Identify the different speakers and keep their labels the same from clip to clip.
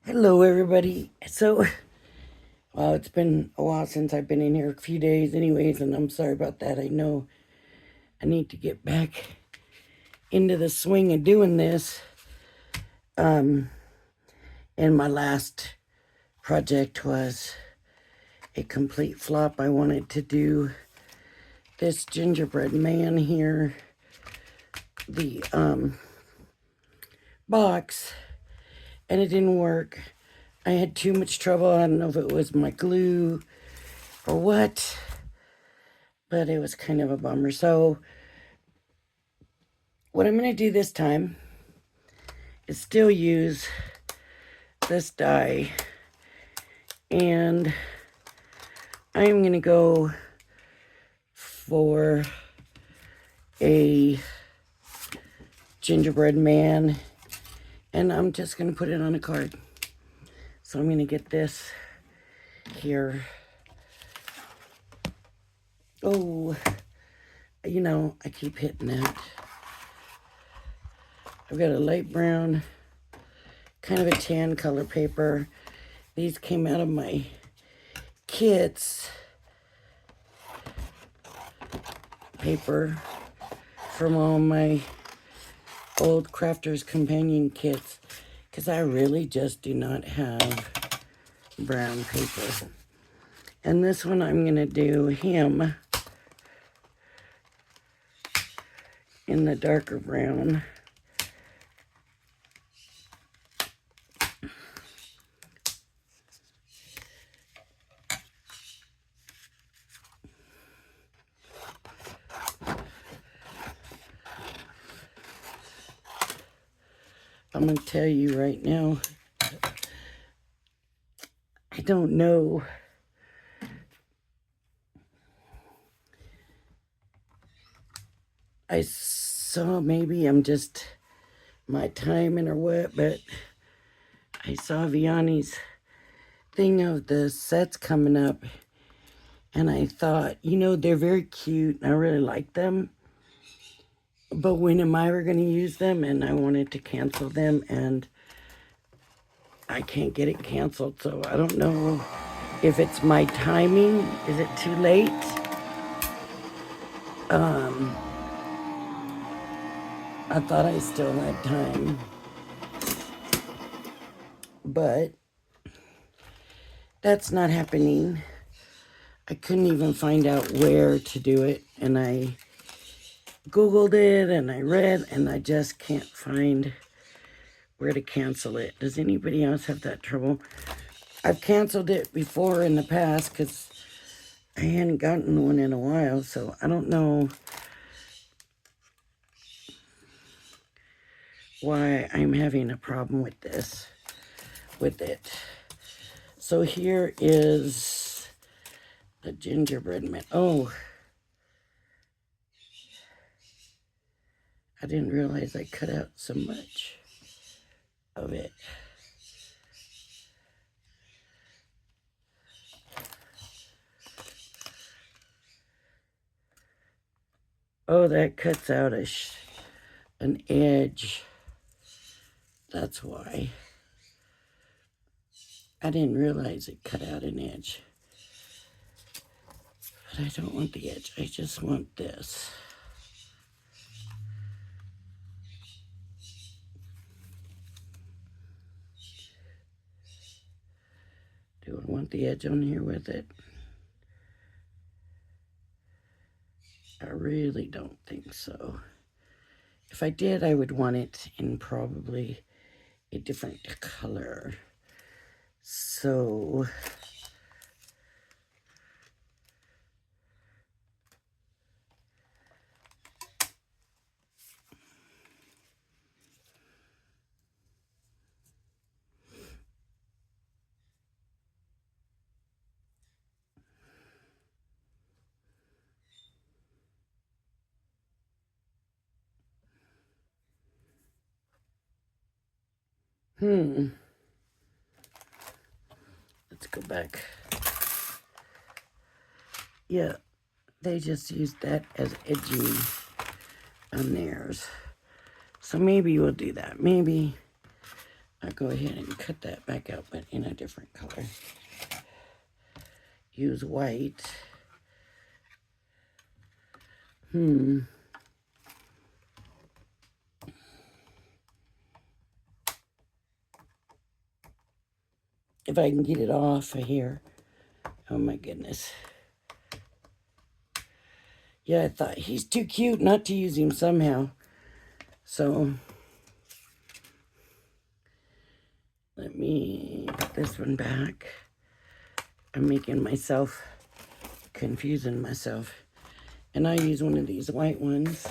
Speaker 1: Hello, everybody. Well, it's been a while since I've been in here, a few days, anyways, and I'm sorry about that. I know I need to get back into the swing of doing this. And my last project was a complete flop. I wanted to do this gingerbread man here, the box, and it didn't work. I had too much trouble. I don't know if it was my glue or what, but it was kind of a bummer. So what I'm going to do this time is still use this die, and I'm going to go for a gingerbread man, and I'm just going to put it on a card. So I'm going to get this here. Oh, I keep hitting that. I've got a light brown, kind of a tan color paper. These came out of my kits paper from all my old Crafter's Companion kits, because I really just do not have brown paper. And this one I'm going to do him in the darker brown. I'm going to tell you right now, I don't know. I saw, maybe I'm just my timing or what, but I saw Vianney's thing of the sets coming up, and I thought, they're very cute, and I really like them. But when am I ever going to use them? And I wanted to cancel them, and I can't get it canceled. So I don't know if it's my timing. Is it too late? I thought I still had time. But that's not happening. I couldn't even find out where to do it. And I Googled it and I read, and I just can't find where to cancel it. Does anybody else have that trouble? I've canceled it before in the past because I hadn't gotten one in a while, so I don't know why I'm having a problem with it. So here is the gingerbread man. Oh, I didn't realize I cut out so much of it. Oh, that cuts out an edge. That's why. I didn't realize it cut out an edge. But I don't want the edge. I just want this. Do I want the edge on here with it? I really don't think so. If I did, I would want it in probably a different color. So let's go back. Yeah, they just used that as edging on theirs. So maybe we'll do that. Maybe I'll go ahead and cut that back out, but in a different color. Use white. If I can get it off of here. Oh my goodness. Yeah, I thought he's too cute not to use him somehow. So, let me put this one back. I'm making myself, confusing myself. And I use one of these white ones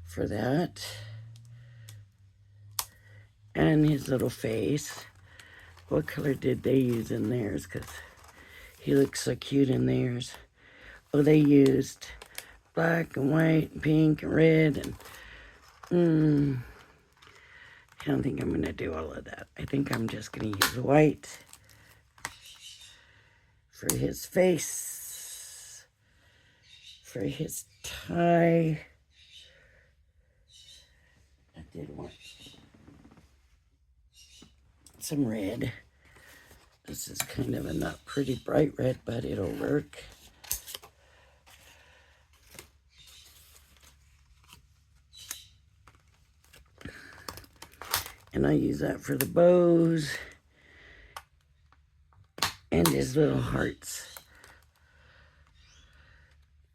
Speaker 1: for that. And his little face. What color did they use in theirs? Because he looks so cute in theirs. Oh, they used black and white and pink and red. And I don't think I'm going to do all of that. I think I'm just going to use white for his face, for his tie. I did want some red. This is kind of a not pretty bright red, but it'll work. And I use that for the bows and his little hearts.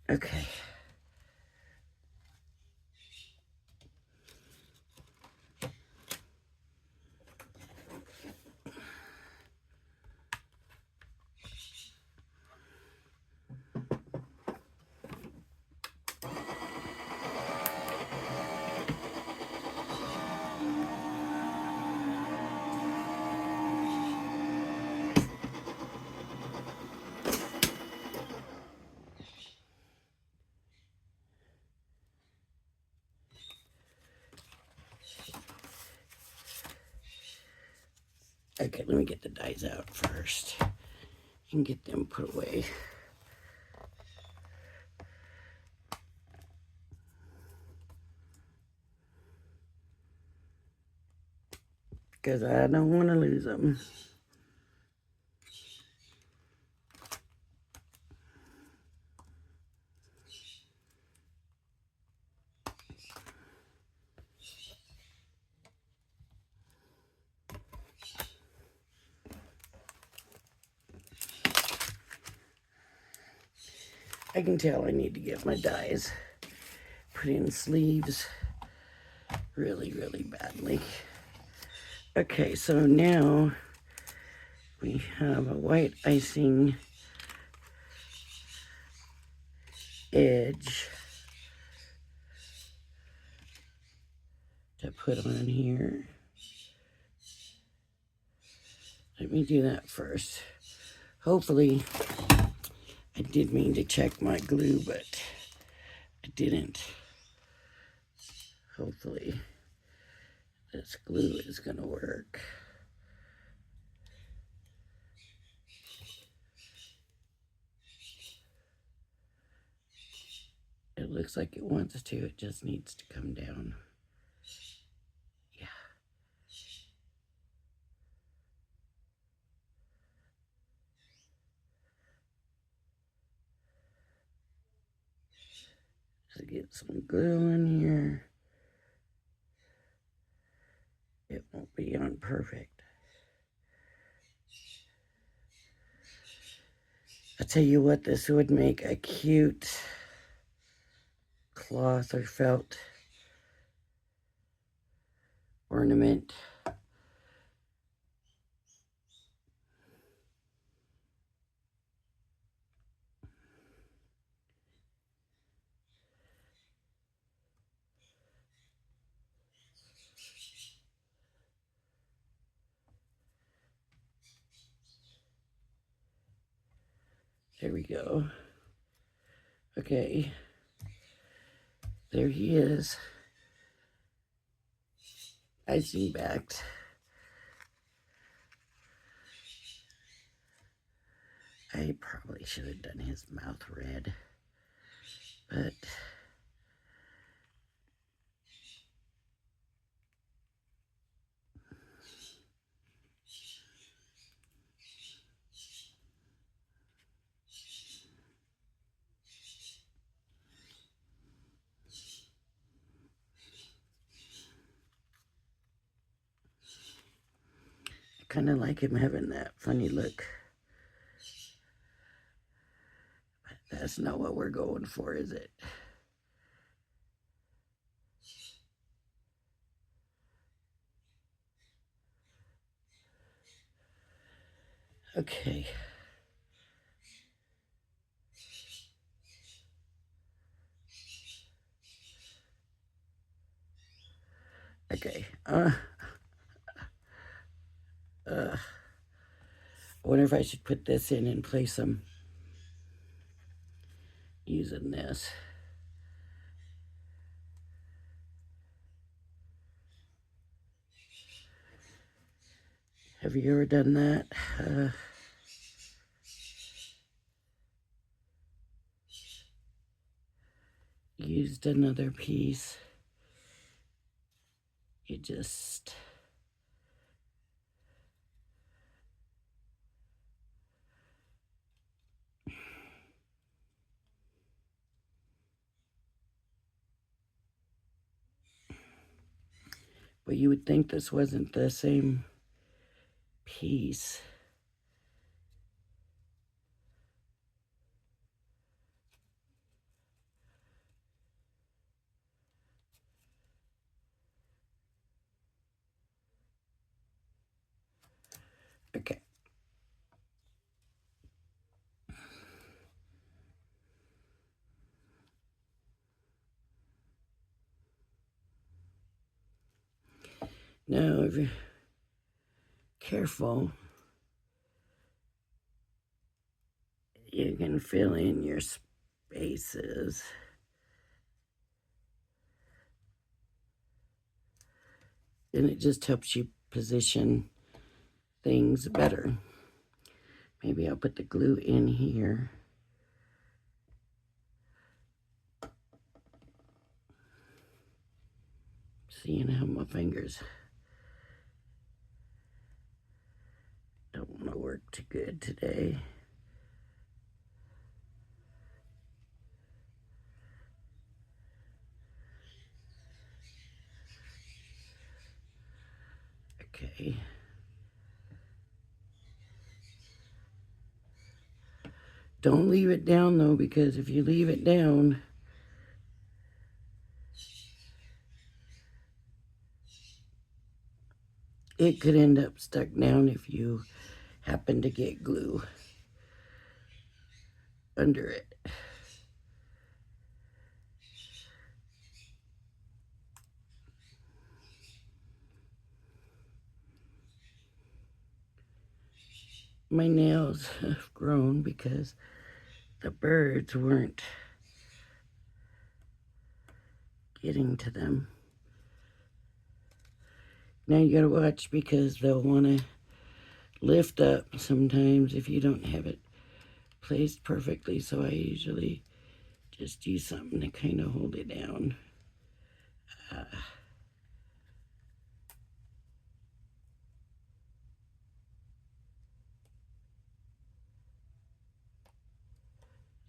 Speaker 1: Okay. Okay, let me get the dies out first and get them put away. Because I don't want to lose them. I can tell I need to get my dies put in sleeves really, really badly. Okay, so now we have a white icing edge to put on here. Let me do that first. Hopefully, I did mean to check my glue, but I didn't. Hopefully, this glue is going to work. It looks like it wants to. It just needs to come down. Yeah. To get some glue in here. It won't be on perfect. I tell you what, this would make a cute cloth or felt ornament. There we go. Okay. There he is. Icing backed. I probably should have done his mouth red, but kind of like him having that funny look. But that's not what we're going for, is it? Okay. Okay. I wonder if I should put this in and place them using this. Have you ever done that? Used another piece. You just but you would think this wasn't the same piece. Okay. Now, if you're careful, you can fill in your spaces. And it just helps you position things better. Maybe I'll put the glue in here. Seeing how my fingers don't want to work too good today. Okay. Don't leave it down though, because if you leave it down, it could end up stuck down if you happen to get glue under it. My nails have grown because the birds weren't getting to them. Now you gotta watch because they'll want to lift up sometimes if you don't have it placed perfectly. So I usually just use something to kind of hold it down.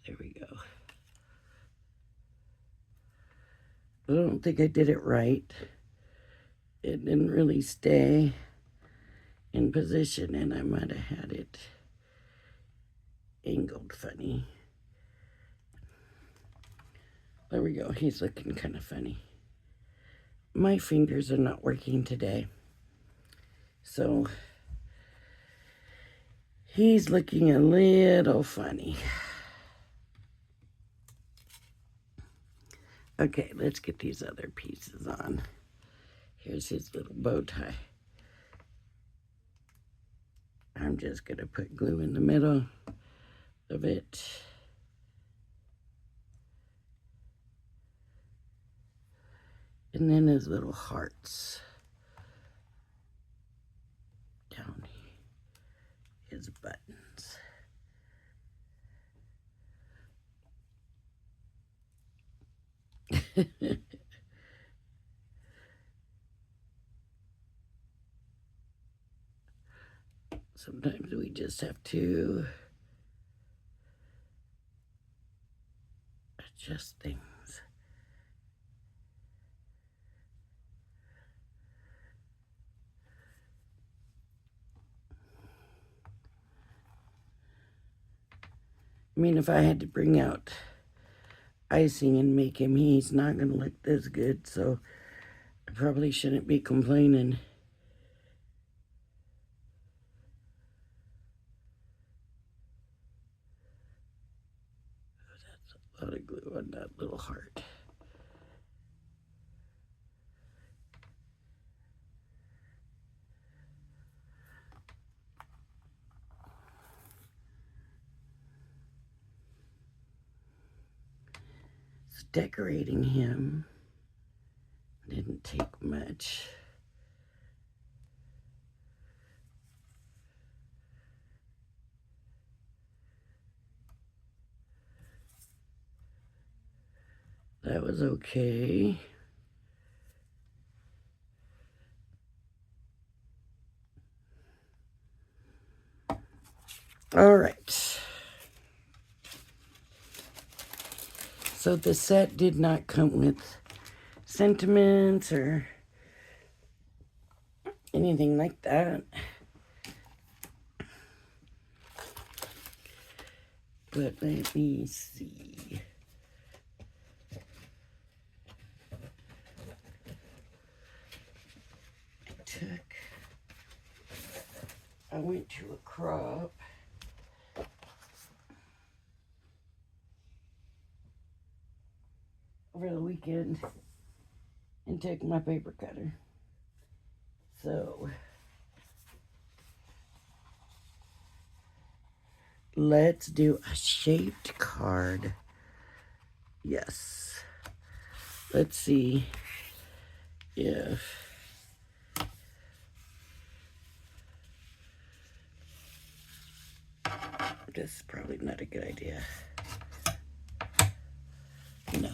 Speaker 1: There we go. I don't think I did it right. It didn't really stay in position, and I might have had it angled funny. There we go. He's looking kind of funny. My fingers are not working today, so he's looking a little funny. Okay, let's get these other pieces on. Here's his little bow tie. I'm just gonna put glue in the middle of it. And then his little hearts down his buttons. Sometimes we just have to adjust things. I mean, if I had to bring out icing and make him, he's not going to look this good, so I probably shouldn't be complaining. That's a lot of glue on that little heart. So decorating him didn't take much. That was okay. All right. So the set did not come with sentiments or anything like that. But let me see. I went to a crop over the weekend and took my paper cutter. So let's do a shaped card. Yes. Let's see if this is probably not a good idea. No.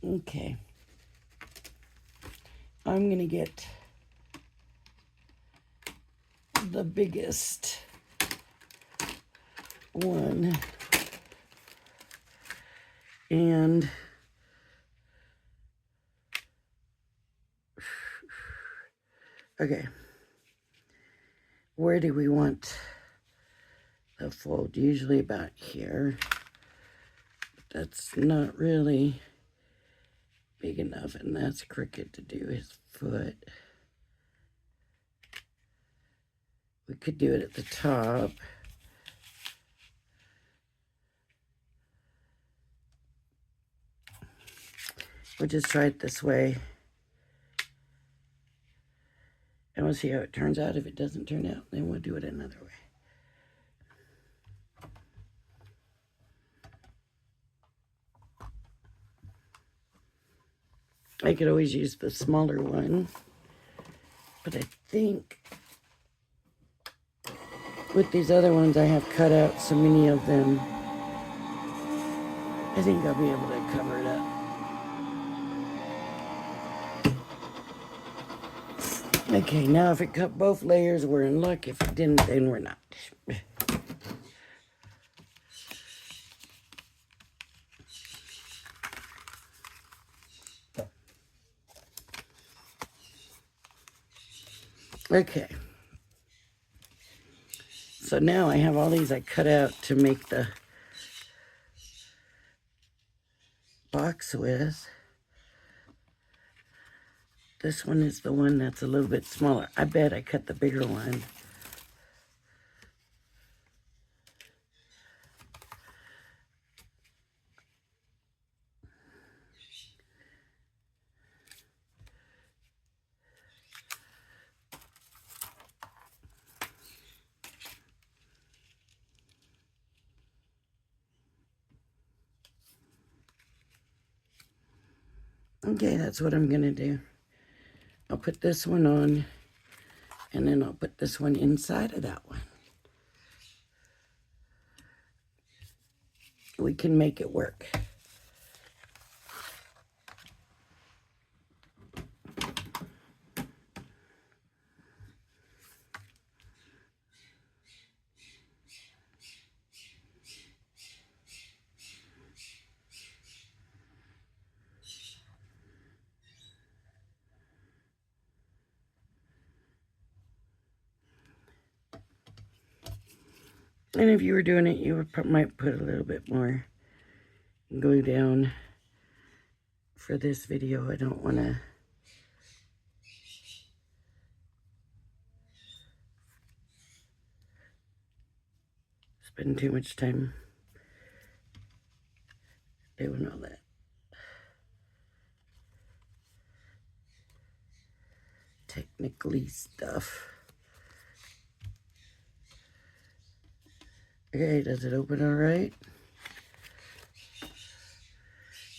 Speaker 1: Okay. I'm gonna get the biggest one. And okay. Where do we want the fold? Usually about here. That's not really big enough, and that's crooked to do his foot. We could do it at the top. We'll just try it this way. And we'll see how it turns out. If it doesn't turn out, then we'll do it another way. I could always use the smaller one, but I think with these other ones I have cut out so many of them, I think I'll be able to cover it up. Okay, now if it cut both layers, we're in luck. If it didn't, then we're not. Okay. So now I have all these I cut out to make the box with. This one is the one that's a little bit smaller. I bet I cut the bigger one. Okay, that's what I'm gonna do. I'll put this one on, and then I'll put this one inside of that one. We can make it work. And if you were doing it, you might put a little bit more glue down. For this video, I don't want to spend too much time doing all that technically stuff. Okay, does it open all right?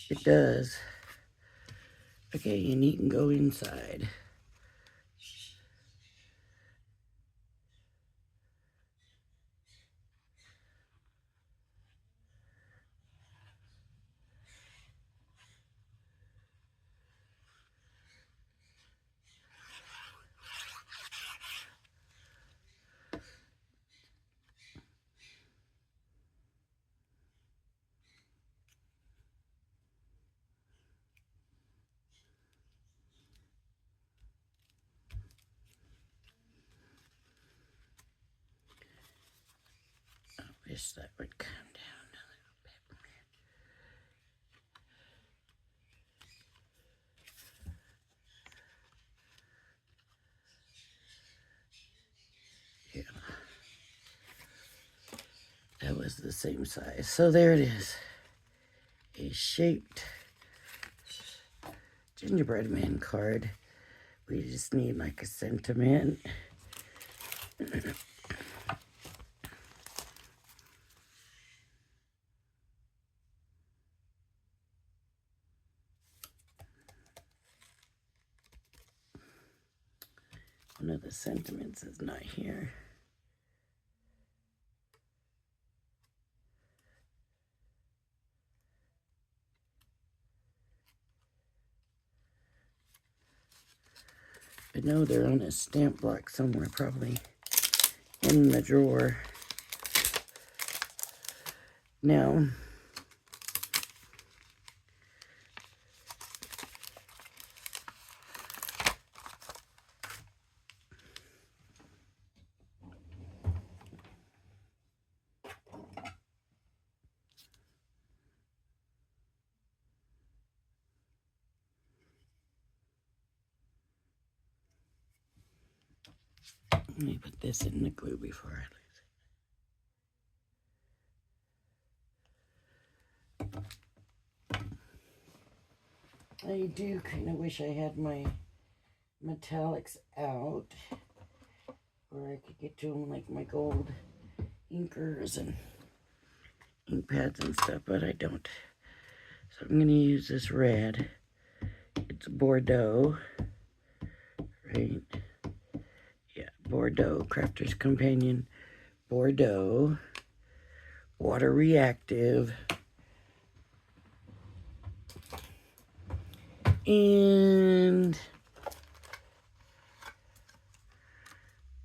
Speaker 1: It does. Okay, and you can go inside. I wish that would calm down a little bit. Yeah, that was the same size. So there it is. A shaped gingerbread man card. We just need like a sentiment. One of the sentiments is not here. I know they're on a stamp block somewhere, probably in the drawer. Now, let me put this in the glue before I lose it. I do kind of wish I had my metallics out, or I could get to them like my gold inkers and ink pads and stuff, but I don't. So I'm going to use this red. It's Bordeaux, right? Yeah, Bordeaux, Crafter's Companion, Bordeaux, water reactive, and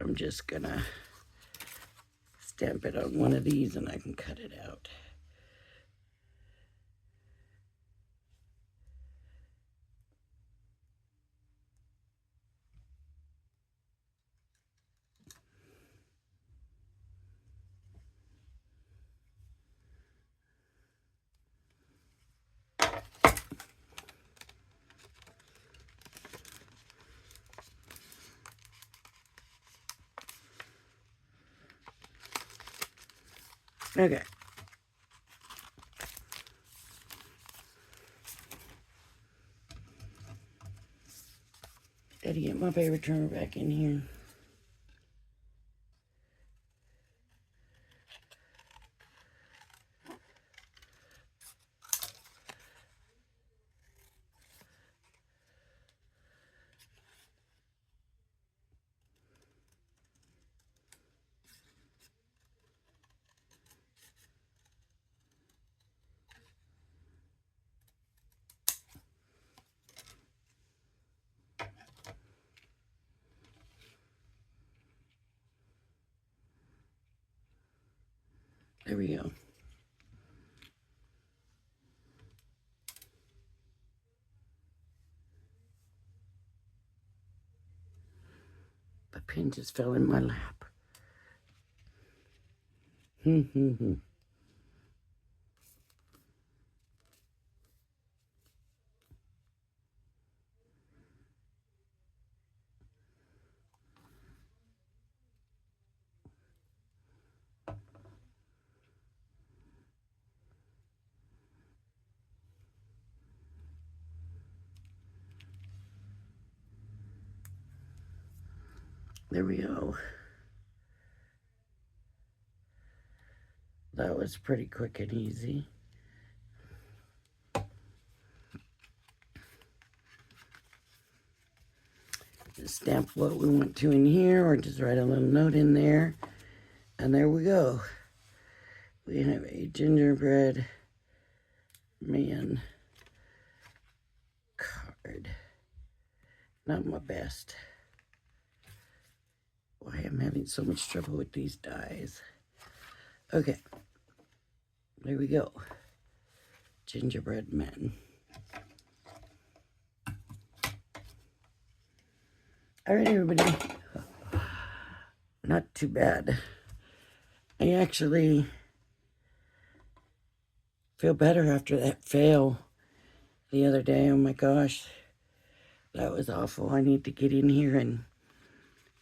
Speaker 1: I'm just gonna stamp it on one of these and I can cut it out. Okay. Gotta get my paper trimmer back in here. There we go. The pin just fell in my lap. There we go. That was pretty quick and easy. Just stamp what we want to in here, or just write a little note in there. And there we go. We have a gingerbread man card. Not my best. Why I'm having so much trouble with these dies. Okay. There we go. Gingerbread man. All right, everybody. Not too bad. I actually feel better after that fail the other day. Oh my gosh. That was awful. I need to get in here and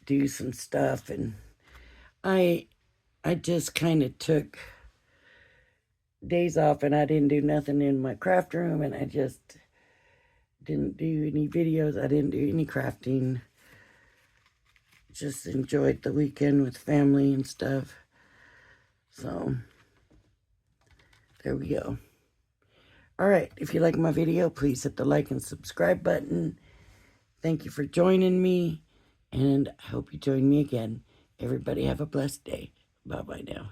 Speaker 1: do some stuff. And I just kind of took days off and I didn't do nothing in my craft room, and I just didn't do any videos. I didn't do any crafting. Just enjoyed the weekend with family and stuff. So there we go. All right, if you like my video, please hit the like and subscribe button. Thank you for joining me, and I hope you join me again. Everybody have a blessed day. Bye-bye now.